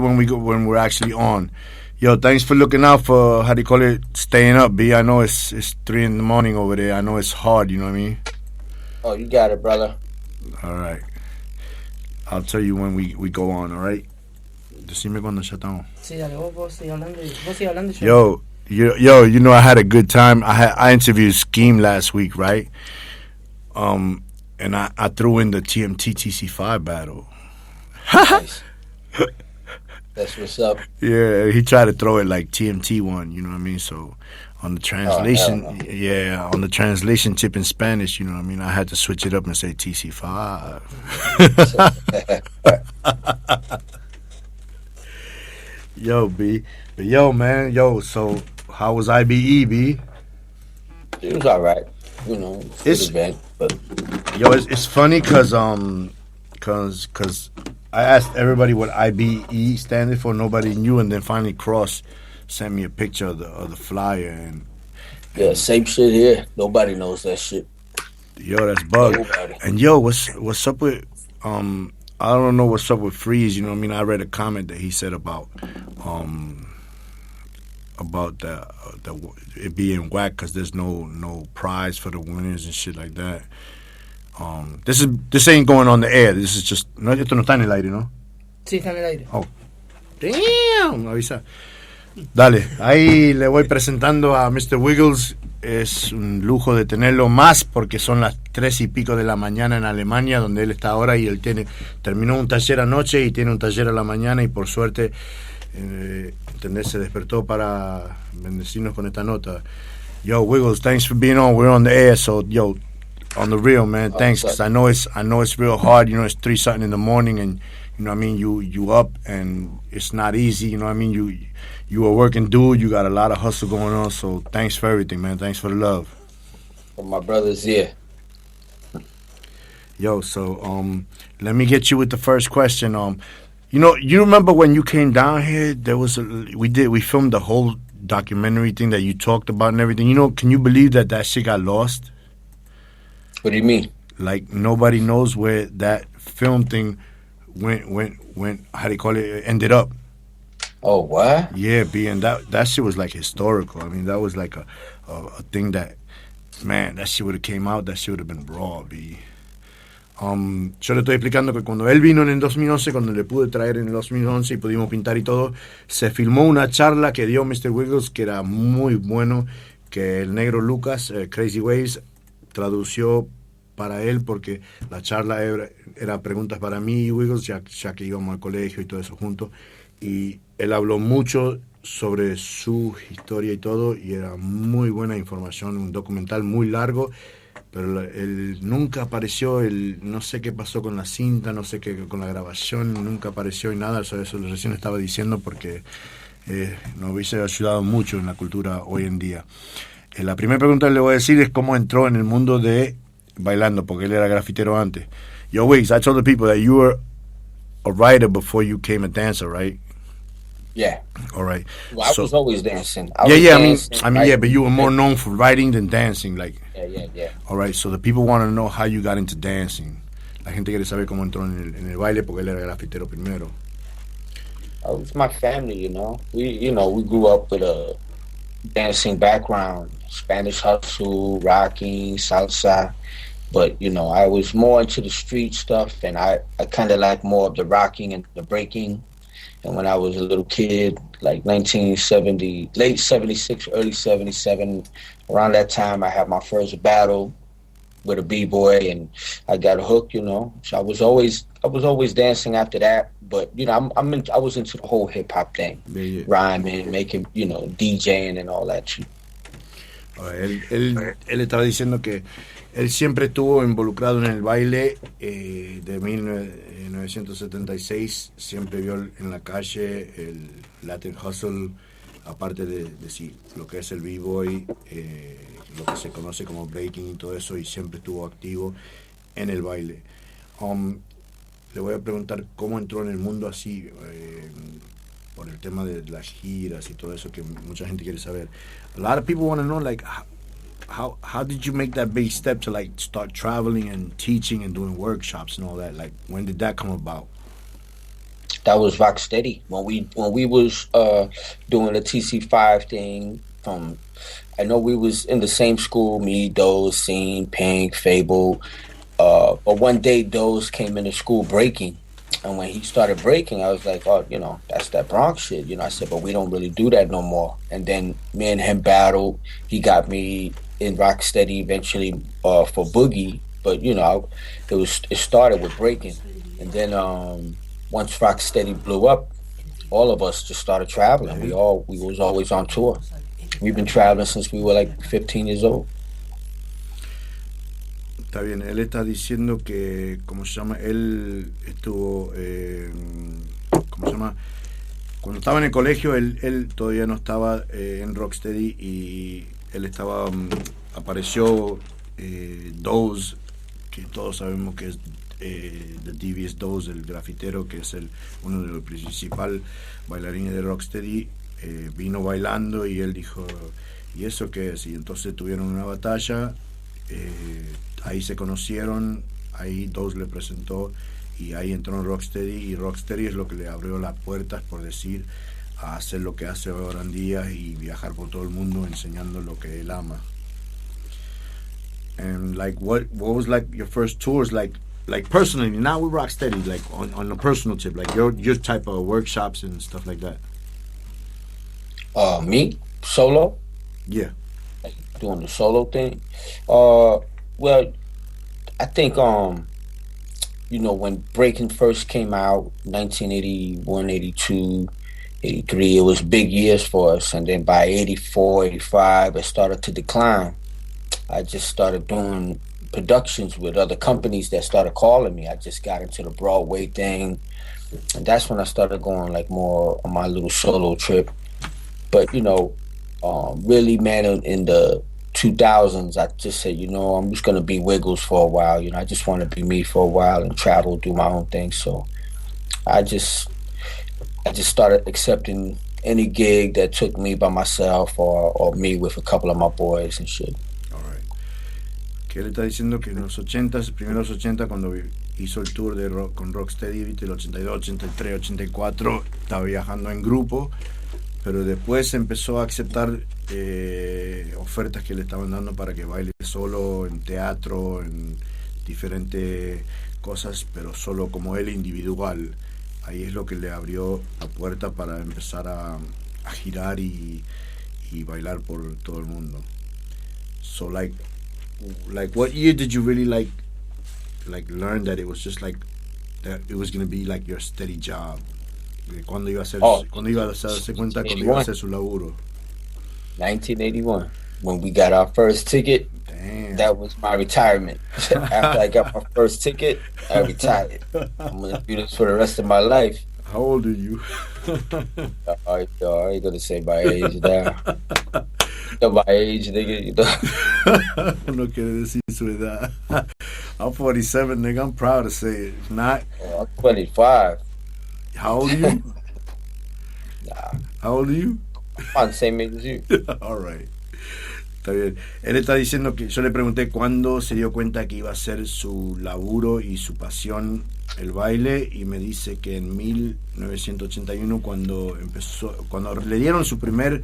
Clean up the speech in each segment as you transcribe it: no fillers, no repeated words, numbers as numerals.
when we're actually on. Yo, thanks for looking out for, how do you call it, staying up, B. I know it's 3 in the morning over there. I know it's hard, you know what I mean? Oh, you got it, brother. All right. I'll tell you when we go on, all right? Decime cuando ya estamos. Sí, dale, vos sigue hablando. Yo, you know, I had a good time. I interviewed Scheme last week, right? And I threw in the TMT TC5 battle. Nice. That's what's up. Yeah, he tried to throw it like TMT one, you know what I mean? So on the translation, on the translation tip in Spanish, you know what I mean? I had to switch it up and say TC5. Yo, B. But yo, man, so how was IBE, B? It was all right. You know, it's bad, but yo, it's funny cause I asked everybody what IBE standed for. Nobody knew, and then finally Cross sent me a picture of the flyer, and yeah, same shit here. Nobody knows that shit. Yo, that's bug. Nobody. And yo, what's up with I don't know what's up with Freeze. You know what I mean? I read a comment that he said about the it being whack because there's no prize for the winners and shit like that. This ain't going on the air. This is just esto no está en el aire, ¿no? Sí, está en el aire. Oh, damn, avisa. Dale, ahí le voy presentando a Mr. Wiggles. Es un lujo de tenerlo más porque son las 3:00 de la mañana en Alemania, donde él está ahora, y él terminó un taller anoche y tiene un taller a la mañana, y por suerte se despertó para bendecirnos con esta nota. Yo, Wiggles, thanks for being on. We're on the air, so yo, on the real, man, thanks, because I know it's real hard. You know, it's 3-something in the morning, and you know what I mean, you up, and it's not easy. You know what I mean, you a working dude. You got a lot of hustle going on. So thanks for everything, man. Thanks for the love. Well, my brother's here. Yo, so let me get you with the first question. You know, you remember when you came down here? There was we filmed the whole documentary thing that you talked about and everything. You know, can you believe that shit got lost? What do you mean? Like nobody knows where that film thing went. How do you call it? Ended up. Oh, what? Yeah, B, and that shit was like historical. I mean, that was like a thing that, man, that shit would have came out. That shit would have been raw, B. Yo le estoy explicando que cuando él vino en el 2011, cuando le pude traer en el 2011 y pudimos pintar y todo, se filmó una charla que dio Mr. Wiggles que era muy bueno, que el negro Lucas, Crazy Ways, tradució para él, porque la charla era preguntas para mí y Wiggles, ya que íbamos al colegio y todo eso juntos, y él habló mucho sobre su historia y todo, y era muy buena información, un documental muy largo, pero él nunca apareció, no sé qué pasó con la cinta, no sé qué con la grabación, nunca apareció y nada. Eso recién estaba diciendo, porque nos hubiese ayudado mucho en la cultura hoy en día. La primera pregunta que le voy a decir es cómo entró en el mundo de bailando, porque él era grafitero antes. Yo, Wiggs, I told the people that you were a writer before you became a dancer, right? Yeah. All right. Well, I was always dancing. I mean, yeah, but you were more known for writing than dancing, like. Yeah. All right, so the people want to know how you got into dancing. La gente quiere saber cómo entró en el baile, porque él era grafitero primero. Oh, it's my family, you know. We grew up with a dancing background, Spanish hustle, rocking, salsa. But, you know, I was more into the street stuff, and I kind of like more of the rocking and the breaking. And when I was a little kid, like 1970, late 76, early 77, around that time, I had my first battle with a b-boy, and I got hooked, you know. So I was always dancing after that. But, you know, I was into the whole hip-hop thing, rhyming, making, you know, DJing and all that shit. Él estaba diciendo que él siempre estuvo involucrado en el baile de 1976, siempre vio en la calle el Latin Hustle, aparte de sí, lo que es el b-boy, lo que se conoce como breaking y todo eso, y siempre estuvo activo en el baile. Le voy a preguntar cómo entró en el mundo así, por el tema de las giras y todo eso, que mucha gente quiere saber. A lot of people want to know, like, how did you make that big step to, like, start traveling and teaching and doing workshops and all that? Like, when did that come about? that was Rocksteady when we was doing the TC5 thing. I know we was in the same school, me, Doze, Scene, Pink, Fable. But one day Doze came into school breaking. And when he started breaking, I was like, oh, that's that Bronx shit. I said, but we don't really do that no more. And then me and him battled. He got me in Rocksteady eventually for Boogie. But, it started with breaking. And then once Rocksteady blew up, all of us just started traveling. We was always on tour. We've been traveling since we were like 15 years old. Está bien, él está diciendo que, ¿cómo se llama? Él estuvo, ¿cómo se llama? Cuando estaba en el colegio, él todavía no estaba en Rocksteady y él estaba, apareció Doze, que todos sabemos que es The Devious Doze, el grafitero, que es uno de los principales bailarines de Rocksteady, vino bailando y él dijo, ¿y eso qué es? Y entonces tuvieron una batalla. Ahí se conocieron, ahí Doze le presentó y ahí entró en Rocksteady y Rocksteady es lo que le abrió las puertas, por decir, a hacer lo que hace ahora en día y viajar por todo el mundo enseñando lo que él ama. And like what was like your first tours, like personally, not with Rocksteady, like on a personal tip, like your type of workshops and stuff like that? Me solo? Yeah. Like doing the solo thing? Well, I think, when breaking first came out, 1981, 82, 83, it was big years for us. And then by 84, 85, it started to decline. I just started doing productions with other companies that started calling me. I just got into the Broadway thing. And that's when I started going like more on my little solo trip. But, really, man, in the 2000s, I just said, I'm just going to be Wiggles for a while. I just want to be me for a while and travel, do my own thing. So I just started accepting any gig that took me by myself or me with a couple of my boys and shit. All right. Que él está diciendo que en los 80, primeros 80, cuando hizo el tour de rock, con Rocksteady, el 82, 83, 84, estaba viajando en grupo, pero después empezó a aceptar ofertas que le estaban dando para que baile solo en teatro, en diferentes cosas, pero solo como él individual. Ahí es lo que le abrió la puerta para empezar a girar y bailar por todo el mundo. So like what year did you really like learn that it was just like that it was going to be like your steady job? ¿Cuándo iba a hacer, cuando iba a darse cuenta cuando iba a hacer su laburo? 1981, when we got our first ticket. Damn. That was my retirement. After I got my first ticket, I retired. I'm gonna do this for the rest of my life. How old are you? I ain't gonna say my age now. My age, nigga. No quiere decir su edad. I'm 47, nigga. I'm proud to say it. If not, I'm 25. How old are you? Nah. How old are you? I'm the same age as you. All right. Está bien. Él está diciendo que yo le pregunté cuándo se dio cuenta que iba a ser su laburo y su pasión el baile, y me dice que en 1981 cuando le dieron su primer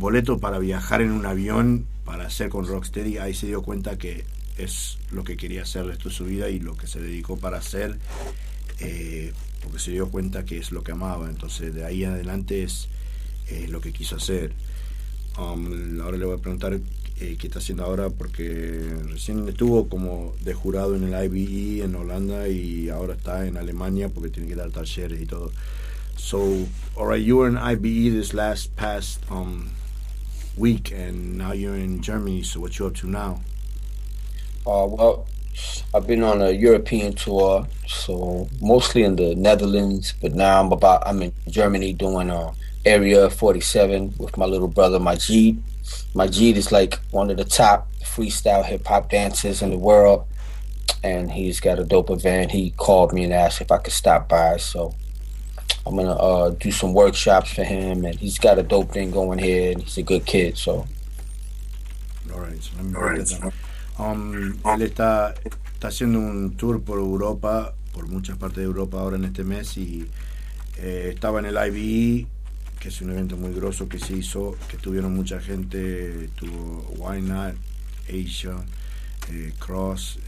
boleto para viajar en un avión para hacer con Rocksteady, ahí se dio cuenta que es lo que quería hacer el resto de su vida y lo que se dedicó para hacer, porque se dio cuenta que es lo que amaba. Entonces de ahí en adelante es lo que quiso hacer. Ahora le voy a preguntar qué está haciendo ahora, porque recién estuvo como de jurado en el IBE en Holanda y ahora está en Alemania porque tiene que dar talleres y todo. So, alright, you were in IBE this past week, and now you're in Germany, so what you up to now? Well, I've been on a European tour, so mostly in the Netherlands, but now I'm in Germany doing Area 47 with my little brother Majid. Majid is like one of the top freestyle hip-hop dancers in the world, and he's got a dope event. He called me and asked if I could stop by, so I'm gonna do some workshops for him, and he's got a dope thing going here, and he's a good kid, so. All right, so él está haciendo un tour por Europa, por muchas partes de Europa ahora en este mes y estaba en el IBE, que es un evento muy grosso que se hizo, que tuvieron mucha gente, tuvo Why Not, Asia, Cross,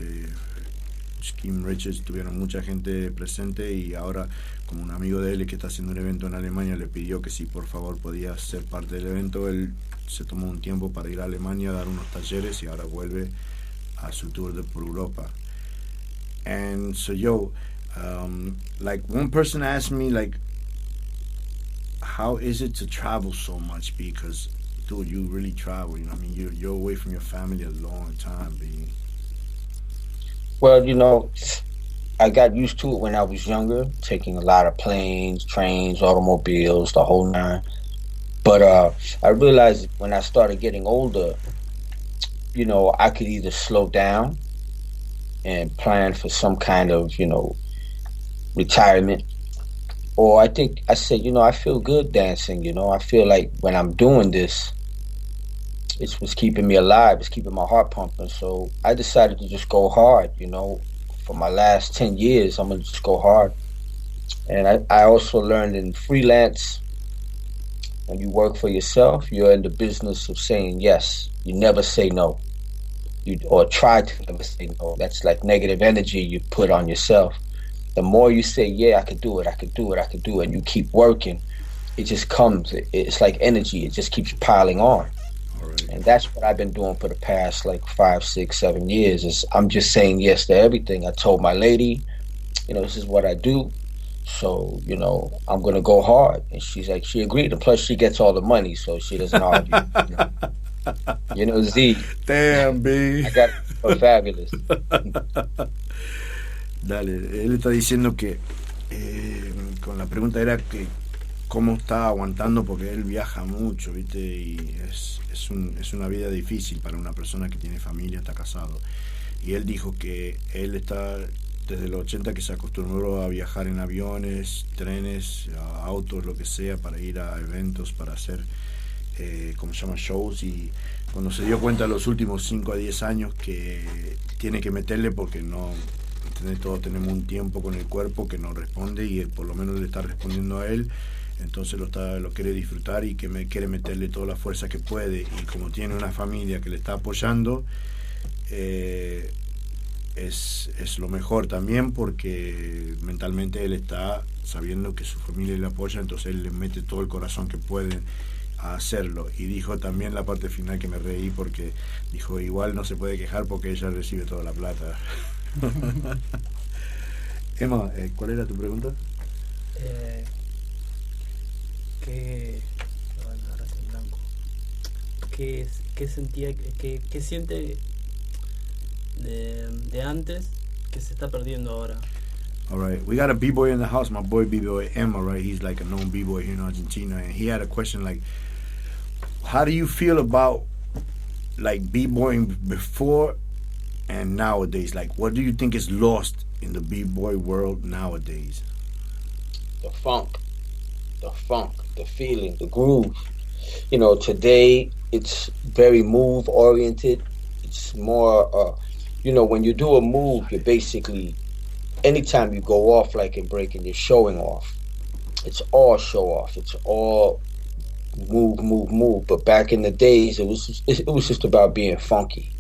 Skim Richards, tuvieron mucha gente presente y ahora como un amigo de él que está haciendo un evento en Alemania le pidió que si por favor podía ser parte del evento, él se tomó un tiempo para ir a Alemania a dar unos talleres y ahora vuelve a su tour por Europa. And so like one person asked me like, how is it to travel so much? Because dude, you really travel, you know what I mean? You're away from your family a long time, B. Well, you know, I got used to it when I was younger, taking a lot of planes, trains, automobiles, the whole nine. But I realized when I started getting older, you know, I could either slow down and plan for some kind of, you know, retirement. Or I said, you know, I feel good dancing, you know. I feel like when I'm doing this, it's what's keeping me alive. It's keeping my heart pumping. So I decided to just go hard, you know. For my last 10 years, I'm going to just go hard. And I also learned in freelance, when you work for yourself, you're in the business of saying yes. You never say no. Or try to never say no. That's like negative energy you put on yourself. The more you say, yeah, I could do it, and you keep working, it just comes. It's like energy. It just keeps piling on. Right. And that's what I've been doing for the past like 5, 6, 7 years. Is I'm just saying yes to everything. I told my lady, you know, this is what I do. So, you know, I'm going to go hard. And she's like, she agreed. And plus she gets all the money, so she doesn't argue. You know, Z. Damn, B. I got fabulous. Dale, él está diciendo que con la pregunta era que cómo está aguantando porque él viaja mucho, ¿viste? Y es una vida difícil para una persona que tiene familia, está casado. Y él dijo que él está desde los 80 que se acostumbró a viajar en aviones, trenes, autos, lo que sea, para ir a eventos, para hacer, ¿cómo se llama? Shows. Y cuando se dio cuenta en los últimos 5 a 10 años que tiene que meterle porque no... Todos tenemos un tiempo con el cuerpo que no responde y él por lo menos le está respondiendo a él, entonces lo quiere disfrutar y que quiere meterle toda la fuerza que puede, y como tiene una familia que le está apoyando, es lo mejor también porque mentalmente él está sabiendo que su familia le apoya, entonces él le mete todo el corazón que puede a hacerlo. Y dijo también la parte final que me reí porque dijo, igual no se puede quejar porque ella recibe toda la plata. Emma, ¿cuál era tu pregunta? Ahora estoy en blanco. ¿Qué sentía, qué siente de antes que se está perdiendo ahora? Alright, we got a b-boy in the house, my boy b-boy Emma, right? He's like a known b-boy here in Argentina, and he had a question like, how do you feel about like b-boying before and nowadays? Like, what do you think is lost in the b-boy world nowadays? The funk, the feeling, the groove. You know, today it's very move oriented. It's more, you know, when you do a move, you're basically, anytime you go off like in breaking, you're showing off. It's all show off. It's all move. But back in the days, it was just about being funky.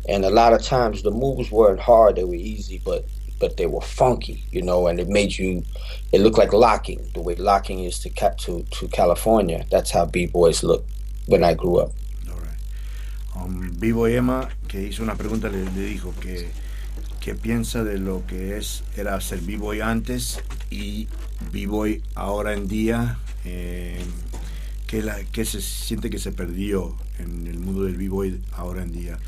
And a lot of times the moves weren't hard, they were easy, but they were funky, you know, and it looked like locking, the way locking is to California. That's how b-boys look when I grew up. All right. B-boy Emma, que hizo una pregunta, le dijo que piensa de lo que era ser b-boy antes y b-boy ahora en día, que se siente que se perdió en el mundo del b-boy ahora en día.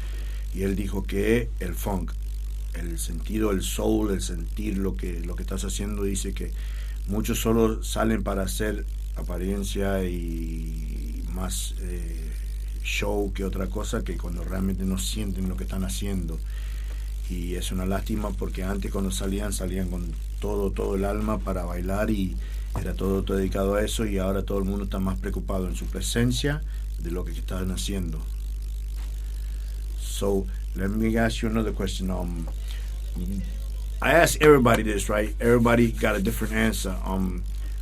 Y él dijo que el funk, el sentido, el soul, el sentir lo que estás haciendo, dice que muchos solo salen para hacer apariencia y más show que otra cosa, que cuando realmente no sienten lo que están haciendo. Y es una lástima porque antes cuando salían con todo el alma para bailar y era todo dedicado a eso, y ahora todo el mundo está más preocupado en su presencia de lo que están haciendo. So let me ask you another question. I asked everybody this, right? Everybody got a different answer.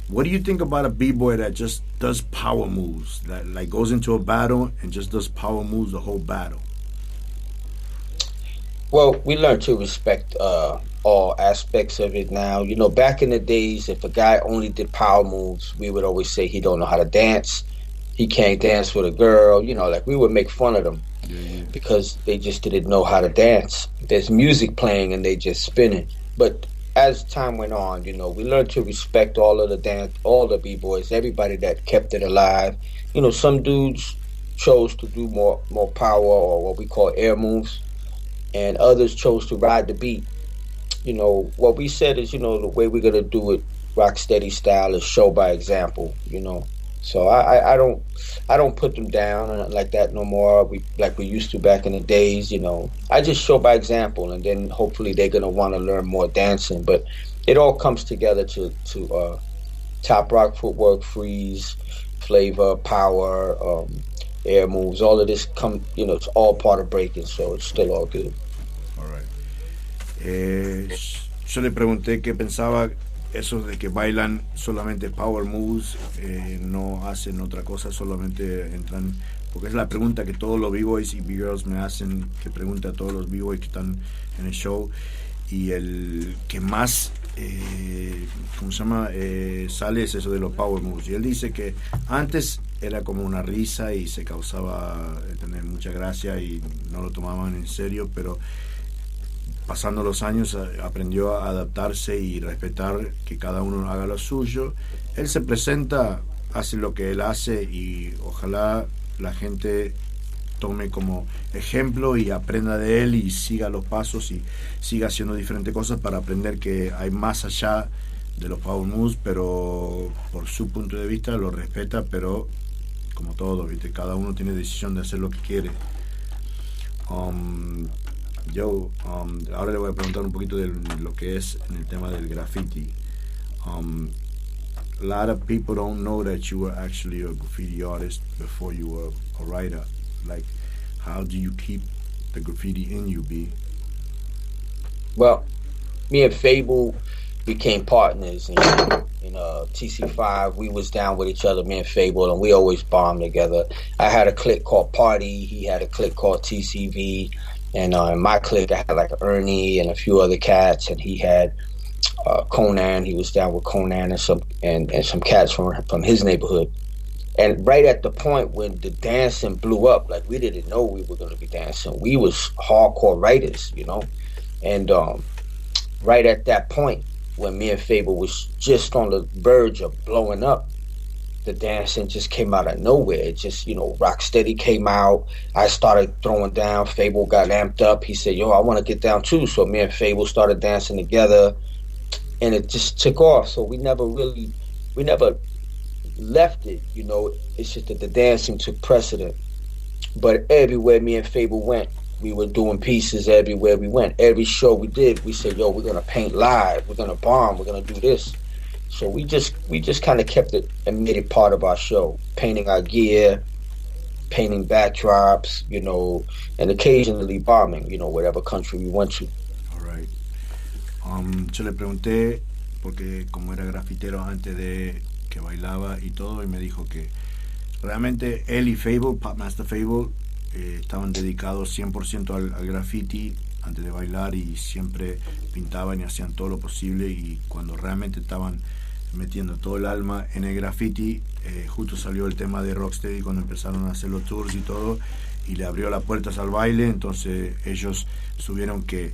What do you think about a b-boy that just does power moves, that like goes into a battle and just does power moves the whole battle? Well, we learn to respect all aspects of it now. You know, back in the days, if a guy only did power moves, we would always say he don't know how to dance. He can't dance with a girl. You know, like we would make fun of them because they just didn't know how to dance. There's music playing and they just spinning. But as time went on, you know, we learned to respect all of the dance, all the b-boys, everybody that kept it alive. You know, some dudes chose to do more power or what we call air moves, and others chose to ride the beat. You know, what we said is, you know, the way we're gonna do it, rock steady style, is show by example. You know, so I don't put them down like that no more. Like we used to back in the days. You know, I just show by example, and then hopefully they're gonna want to learn more dancing. But it all comes together to top rock, footwork, freeze, flavor, power, air moves. All of this you know, it's all part of breaking, so it's still all good. All right. Yo le pregunté qué pensaba eso de que bailan solamente power moves, no hacen otra cosa, solamente entran, porque es la pregunta que todos los b-boys y b-girls me hacen, que pregunta a todos los b-boys que están en el show, y el que más ¿cómo se llama? Sale es eso de los power moves, y él dice que antes era como una risa y se causaba tener mucha gracia y no lo tomaban en serio, pero pasando los años aprendió a adaptarse y respetar que cada uno haga lo suyo. Él se presenta, hace lo que él hace y ojalá la gente tome como ejemplo y aprenda de él y siga los pasos y siga haciendo diferentes cosas para aprender que hay más allá de los power moves, pero por su punto de vista lo respeta, pero como todo, ¿viste? Cada uno tiene decisión de hacer lo que quiere. Ahora le voy a preguntar un poquito de lo que es en el tema del graffiti. A lot of people don't know that you were actually a graffiti artist before you were a writer. Like, how do you keep the graffiti in you, B? Well, me and Fable became partners in TC5. We was down with each other, me and Fable, and we always bombed together. I had a clique called Party. He had a clique called TCV. And in my clique, I had like Ernie and a few other cats, and he had Conan. He was down with Conan and some cats from his neighborhood. And right at the point when the dancing blew up, like we didn't know we were going to be dancing. We was hardcore writers, you know. And right at that point, when me and Fable was just on the verge of blowing up, the dancing just came out of nowhere. It just, you know, Rocksteady came out. I started throwing down. Fable got amped up. He said, yo, I want to get down too. So me and Fable started dancing together, and it just took off. So we never left it, you know. It's just that the dancing took precedent. But everywhere me and Fable went, we were doing pieces everywhere we went. Every show we did, we said, yo, we're going to paint live. We're going to bomb. We're going to do this. So we just kind of kept it and made it part of our show, painting our gear, painting backdrops, you know, and occasionally bombing, you know, whatever country we went to. All right. Yo le pregunté, porque como era grafitero antes de que bailaba y todo, y me dijo que realmente él y Fable, Master Fable, estaban dedicados 100% al graffiti antes de bailar y siempre pintaban y hacían todo lo posible, y cuando realmente estaban metiendo todo el alma en el graffiti, justo salió el tema de Rocksteady cuando empezaron a hacer los tours y todo, y le abrió las puertas al baile. Entonces ellos tuvieron que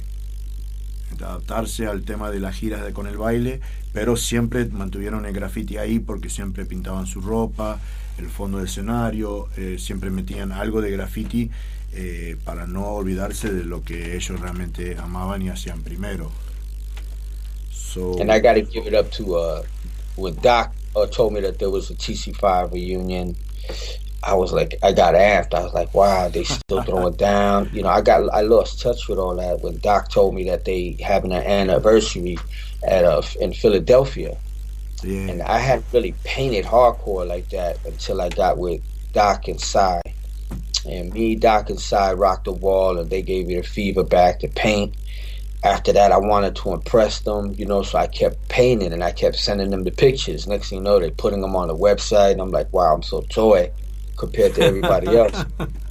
adaptarse al tema de las giras con el baile, pero siempre mantuvieron el graffiti ahí porque siempre pintaban su ropa, el fondo del escenario, siempre metían algo de graffiti para no olvidarse de lo que ellos realmente amaban y hacían primero. So, and I got to give it up to when Doc told me that there was a TC5 reunion. I was like, I got amped. I was like, wow, they still throwing down. You know, I lost touch with all that when Doc told me that they having an anniversary in Philadelphia. Yeah. And I hadn't really painted hardcore like that until I got with Doc and Cy. And me, Doc, and Cy rocked the wall, and they gave me the fever back to paint. after that, I wanted to impress them, you know, so I kept painting and I kept sending them the pictures. Next thing you know, they're putting them on the website, and I'm like, wow, I'm so toy compared to everybody else.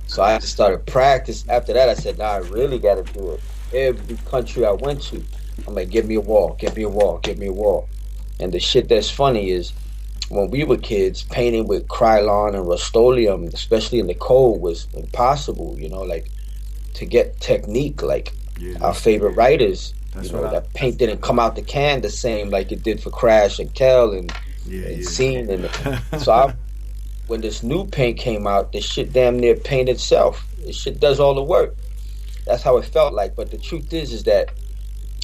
So I just started practice. After that, I said, nah, I really got to do it. Every country I went to, I'm like, give me a wall, give me a wall, give me a wall. And the shit that's funny is when we were kids, painting with Krylon and Rust-Oleum, especially in the cold, was impossible, you know, like to get technique, like our favorite writers, you know, that paint didn't come out the can the same like it did for Crash and Kel and Scene. And so when this new paint came out, this shit damn near paint itself. This shit does all the work. That's how it felt like. But the truth is that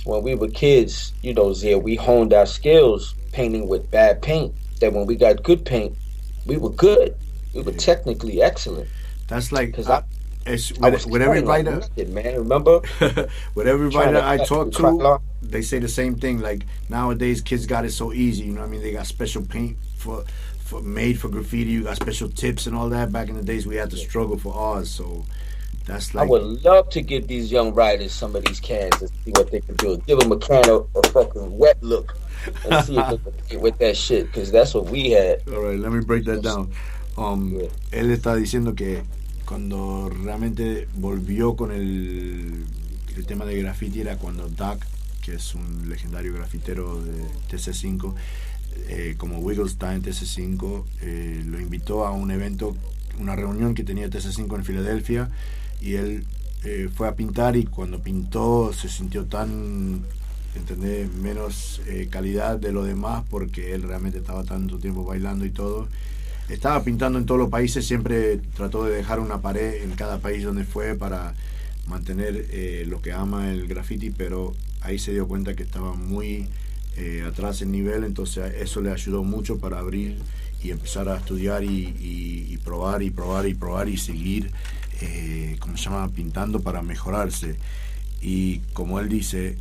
when we were kids, you know, Zear, we honed our skills painting with bad paint. That when we got good paint, we were good. We were technically excellent. That's like with every writer, like, man, remember? With every writer I talk to, they say the same thing. Like nowadays, kids got it so easy. You know what I mean? They got special paint for made for graffiti. You got special tips and all that. Back in the days, we had to struggle for ours. So that's like, I would love to give these young writers some of these cans and see what they can do. Give them a can of a fucking wet look and see if they can get with that shit, because that's what we had. All right, let me break that down. Él está diciendo que cuando realmente volvió con el tema de graffiti era cuando Doc, que es un legendario grafitero de TC5, como Wiggles está en TC5, lo invitó a un evento, una reunión que tenía TC5 en Filadelfia, y él fue a pintar, y cuando pintó se sintió tan, ¿entendés?, menos calidad de lo demás, porque él realmente estaba tanto tiempo bailando y todo. Estaba pintando en todos los países, siempre trató de dejar una pared en cada país donde fue para mantener lo que ama el graffiti, pero ahí se dio cuenta que estaba muy atrás el nivel, entonces eso le ayudó mucho para abrir y empezar a estudiar y probar y probar y probar y seguir, ¿cómo se llama?, pintando para mejorarse. Y como él dice,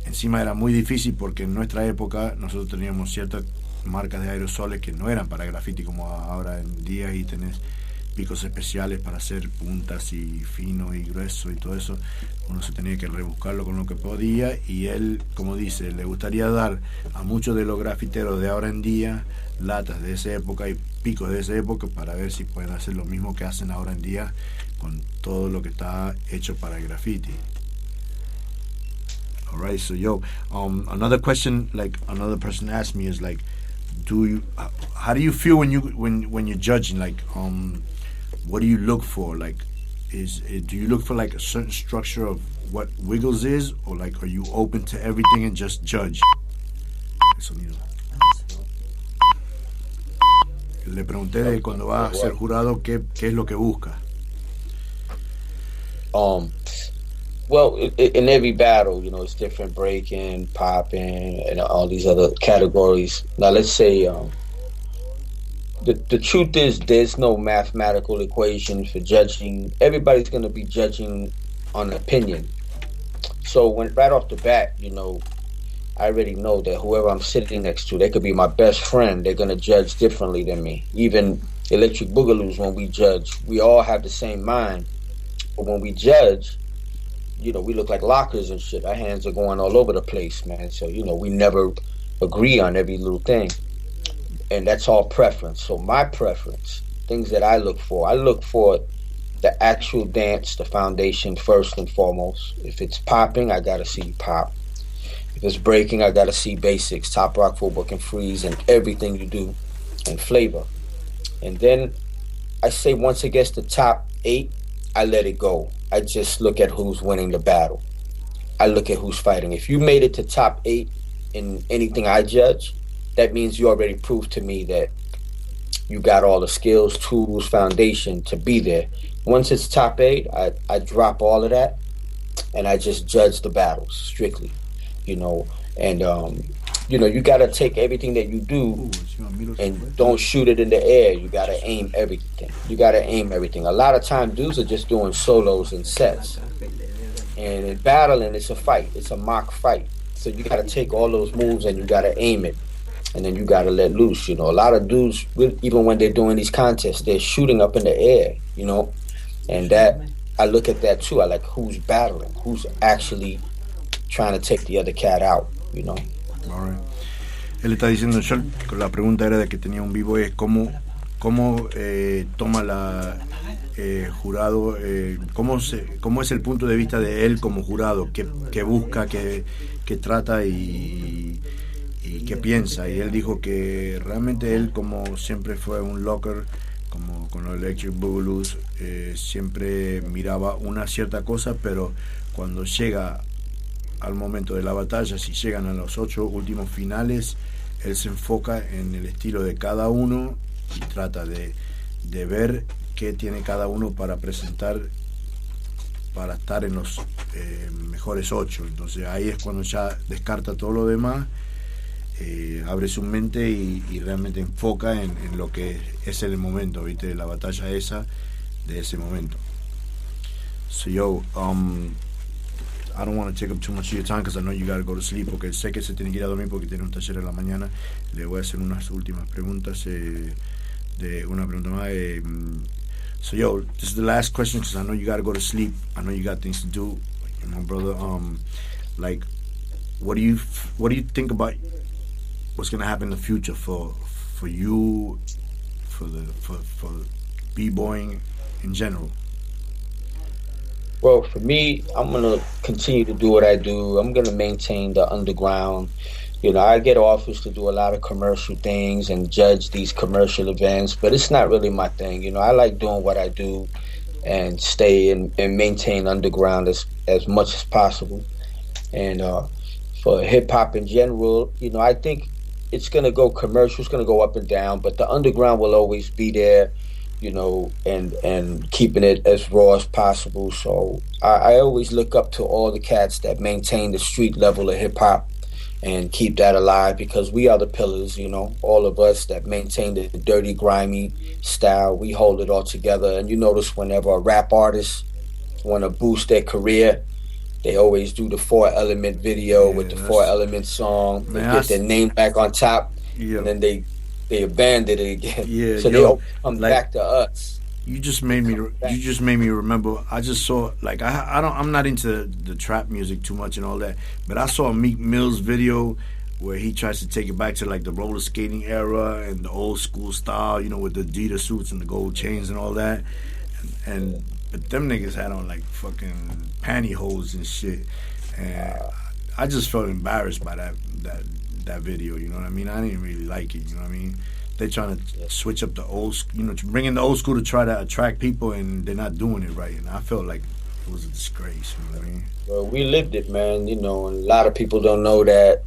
encima era muy difícil porque en nuestra época nosotros teníamos ciertas marcas de aerosoles que no eran para graffiti como ahora en día, y tenés picos especiales para hacer puntas y fino y grueso y todo eso. Uno se tenía que rebuscarlo con lo que podía, y él, como dice, le gustaría dar a muchos de los grafiteros de ahora en día latas de esa época y picos de esa época para ver si pueden hacer lo mismo que hacen ahora en día con todo lo que está hecho para el graffiti. All right, so another question, like another person asked me, is like, how do you feel when you're judging? Like, what do you look for? Like, do you look for like a certain structure of what Wiggles is, or like are you open to everything and just judge? Eso mismo. Le pregunté de cuando va a ser jurado qué es lo que busca. Well, in every battle, you know, it's different: breaking, popping, and all these other categories. Now, let's say the truth is there's no mathematical equation for judging. Everybody's going to be judging on opinion. So when right off the bat, you know, I already know that whoever I'm sitting next to, they could be my best friend. They're going to judge differently than me. Even Electric Boogaloos, when we judge, we all have the same mind. But when we judge, you know, we look like lockers and shit. Our hands are going all over the place, man. So, you know, we never agree on every little thing. And that's all preference. So my preference, things that I look for the actual dance, the foundation first and foremost. If it's popping, I gotta see pop. If it's breaking, I gotta see basics, top rock, full book, and freeze, and everything you do, and flavor. And then I say once it gets to top 8, I let it go. I just look at who's winning the battle. I look at who's fighting. If you made it to top 8 in anything I judge, that means you already proved to me that you got all the skills, tools, foundation to be there. Once it's top 8, I drop all of that and I just judge the battles strictly, you know. And, you know, you got to take everything that you do and don't shoot it in the air. You got to aim everything. A lot of time dudes are just doing solos and sets. And in battling, it's a fight. It's a mock fight. So you got to take all those moves and you got to aim it. And then you got to let loose, you know. A lot of dudes, even when they're doing these contests, they're shooting up in the air, you know. And that, I look at that too. I like who's battling, who's actually trying to take the other cat out, you know. All right. Él está diciendo, yo, la pregunta era de que tenía un vivo, es cómo toma la jurado, cómo es el punto de vista de él como jurado, qué busca, qué trata y qué piensa. Y él dijo que realmente él, como siempre fue un locker, como con los Electric Boogaloo, siempre miraba una cierta cosa, pero cuando llega al momento de la batalla, si llegan a los 8 últimos finales, él se enfoca en el estilo de cada uno y trata de ver qué tiene cada uno para presentar, para estar en los mejores 8. Entonces ahí es cuando ya descarta todo lo demás, abre su mente y realmente enfoca en lo que es el momento, ¿viste? La batalla esa, de ese momento. So yo, I don't want to take up too much of your time because I know you got to go to sleep, porque sé que se tiene que ir a dormir porque tiene un taller en la mañana. Le voy a hacer unas últimas preguntas, de una pregunta más. So yo, this is the last question because I know you got to go to sleep. I know you got things to do, you know, brother. Like, what do you think about what's going to happen in the future for you, for b-boying in general? Well, for me, I'm going to continue to do what I do. I'm going to maintain the underground. You know, I get offers to do a lot of commercial things and judge these commercial events, but it's not really my thing. You know, I like doing what I do and stay and maintain underground as much as possible. And for hip-hop in general, you know, I think it's going to go commercial, it's going to go up and down, but the underground will always be there, you know, and keeping it as raw as possible. So I always look up to all the cats that maintain the street level of hip-hop and keep that alive, because we are the pillars, you know, all of us that maintain the dirty, grimy style. We hold it all together. And you notice whenever a rap artist want to boost their career, they always do the 4-element video with the 4-element song. They get their name back on top, and then they abandon it again. Yeah, so they come back to us. You just made me remember. I just saw, like, I'm not into the trap music too much and all that, but I saw a Meek Mill's video where he tries to take it back to like the roller skating era and the old school style, you know, with the Adidas suits and the gold chains and all that. But them niggas had on like fucking pantyhose and shit, and I just felt embarrassed by that video. You know what I mean? I didn't really like it. You know what I mean? They're trying to switch up the old, you know, to bring in the old school to try to attract people, and they're not doing it right. And I felt like it was a disgrace. You know what I mean? Well, we lived it, man. You know, and a lot of people don't know that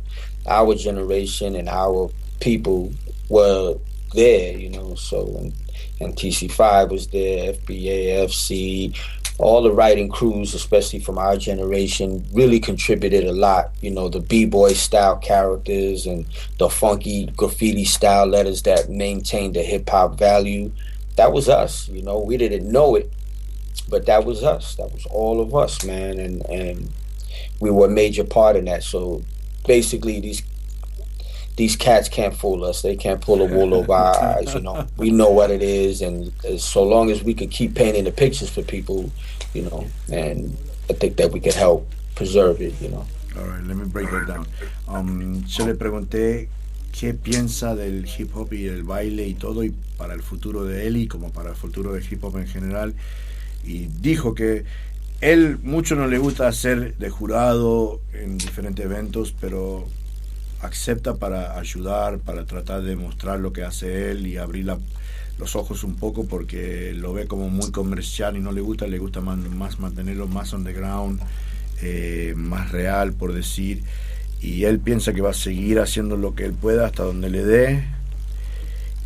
our generation and our people were there. You know, so and TC5 was there, FBA, FC, all the writing crews, especially from our generation, really contributed a lot. You know, the b-boy style characters and the funky graffiti style letters that maintained the hip-hop value. That was us, you know. We didn't know it, but that was us. That was all of us, man, and we were a major part in that. So basically these cats can't fool us. They can't pull a wool over our eyes, you know. We know what it is, and so long as we could keep painting the pictures for people, you know, and I think that we could help preserve it, you know. All right, let me break that down. Yo le pregunté qué piensa del hip hop y del baile y todo, y para el futuro de él y como para el futuro del hip hop en general, y dijo que él mucho no le gusta hacer de jurado en diferentes eventos, pero acepta para ayudar, para tratar de mostrar lo que hace él y abrir los ojos un poco, porque lo ve como muy comercial y no le gusta más mantenerlo más underground, más real, por decir, y él piensa que va a seguir haciendo lo que él pueda hasta donde le dé.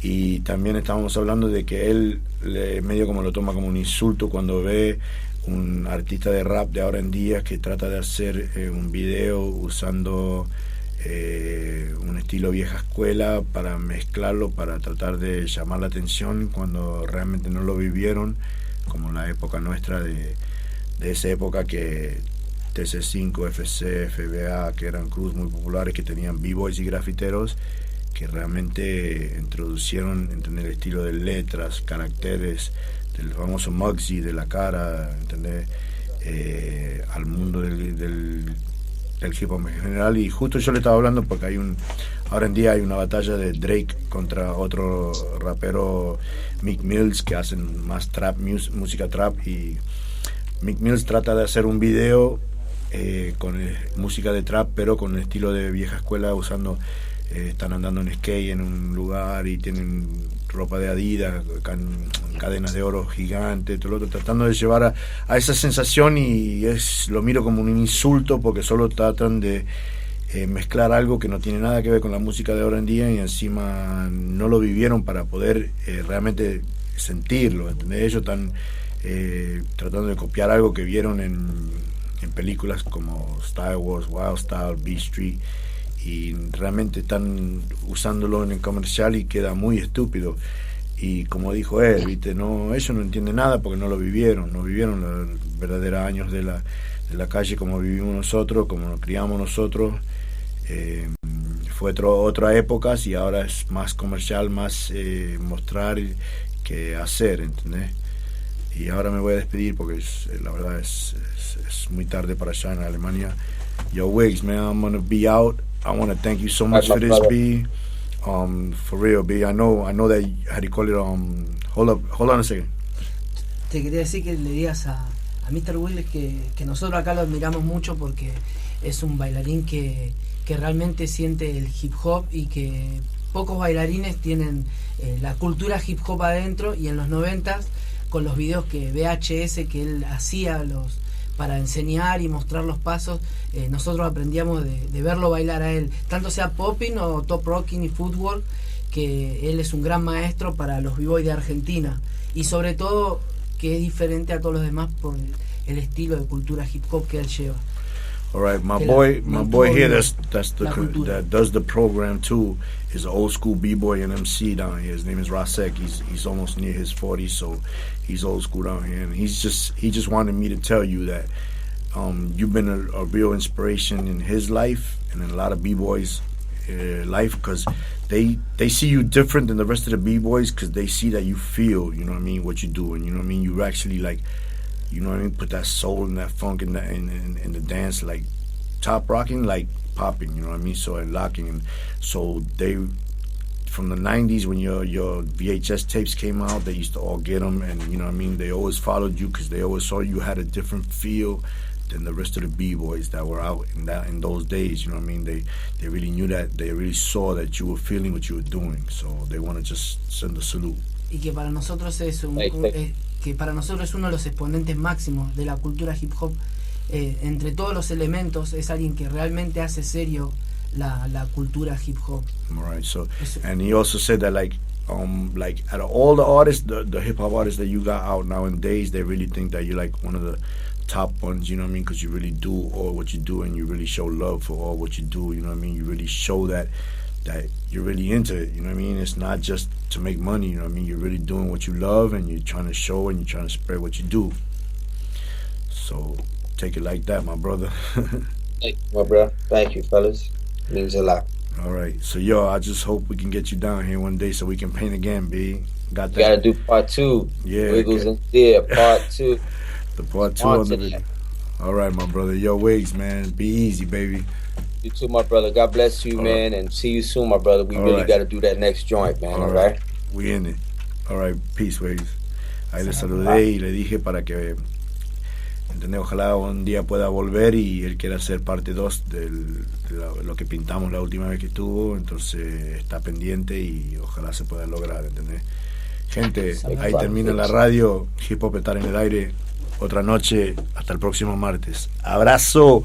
Y también estábamos hablando de que él medio como lo toma como un insulto cuando ve un artista de rap de ahora en día que trata de hacer un video usando un estilo vieja escuela para mezclarlo, para tratar de llamar la atención cuando realmente no lo vivieron, como la época nuestra de esa época que TC5, FC, FBA, que eran crews muy populares, que tenían b-boys y grafiteros, que realmente introducieron, entender, el estilo de letras, caracteres, del famoso Muggsy, de la cara, entender, al mundo del del hip hop en general. Y justo yo le estaba hablando porque ahora en día hay una batalla de Drake contra otro rapero, Meek Mills, que hacen más trap, música trap, y Meek Mills trata de hacer un video con música de trap, pero con el estilo de vieja escuela, usando están andando en skate en un lugar y tienen ropa de Adidas, cadenas de oro gigantes, todo lo otro, tratando de llevar a esa sensación, y lo miro como un insulto porque solo tratan de mezclar algo que no tiene nada que ver con la música de ahora en día, y encima no lo vivieron para poder realmente sentirlo, ¿entendés? Ellos están tratando de copiar algo que vieron en películas como Star Wars, Wild Style, Beat Street, y realmente están usándolo en el comercial y queda muy estúpido. Y como dijo él, ¿viste? No, ellos no entienden nada porque no vivieron los verdaderos años de la calle como vivimos nosotros, como nos criamos nosotros. Fue otra época, y ahora es más comercial, más mostrar que hacer, ¿entendés? Y ahora me voy a despedir porque la verdad es muy tarde para allá en Alemania. Yo, Wiggs, man, I'm gonna be out. I want to thank you so much for this, B. For real, B. I know that, how do you call it? Hold on a second. Te quería decir que le digas a Mr. Willis que nosotros acá lo admiramos mucho porque es un bailarín que realmente siente el hip hop, y que pocos bailarines tienen la cultura hip hop adentro. Y en los 90s, con los videos VHS que él hacía para enseñar y mostrar los pasos, nosotros aprendíamos de verlo bailar a él, tanto sea popping o top rocking y footwork, que él es un gran maestro para los b-boys de Argentina, y sobre todo que es diferente a todos los demás por el estilo de cultura hip hop que él lleva. All right, my boy here that does the program too is an old school b-boy and MC down here. His name is Rasec. He's almost near his 40s, so he's old school down here. And he just wanted me to tell you that you've been a real inspiration in his life and in a lot of b-boys' life, because they see you different than the rest of the b-boys, because they see that you feel, you know what I mean, what you do, and you know what I mean, you actually like, you know what I mean, put that soul and that funk in the dance, like top rocking, like popping, you know what I mean, so, and locking. And so they, from the 90s when your VHS tapes came out, they used to all get them, and you know what I mean, they always followed you because they always saw you had a different feel than the rest of the b-boys that were out in those days, you know what I mean. They really knew that, they really saw that you were feeling what you were doing, so they want to just send a salute. Y que para nosotros es que para nosotros es uno de los exponentes máximos de la cultura hip hop. Entre todos los elementos es alguien que realmente hace serio la cultura hip hop. Right. So, and he also said that like out of all the artists, the hip hop artists that you got out nowadays, they really think that you're like one of the top ones, you know what I mean, because you really do all what you do, and you really show love for all what you do, you know what I mean. You really show that you're really into it, you know what I mean. It's not just to make money, you know what I mean. You're really doing what you love, and you're trying to show, and you're trying to spread what you do. So take it like that, my brother. Thank you, my bro. Thank you, fellas. It means a lot. All right, so yo, I just hope we can get you down here one day so we can paint again, B. Got that? Gotta do part 2. Yeah, Wiggles and Zear, part 2. The part 2 on the video. All right, my brother. Yo, Wiggs, man, be easy, baby. You too, my brother. God bless you, man, and see you soon, my brother. We really got to do that next joint, man, all right? We in it. All right, peace, Wiggs. Ahí le saludé y le dije para que, ¿entendés? Ojalá un día pueda volver y él quiera ser parte 2 de lo que pintamos la última vez que estuvo, entonces está pendiente y ojalá se pueda lograr, ¿entendés? Gente, ahí termina la radio. Hip Hop está en el aire. Otra noche, hasta el próximo martes. Abrazo.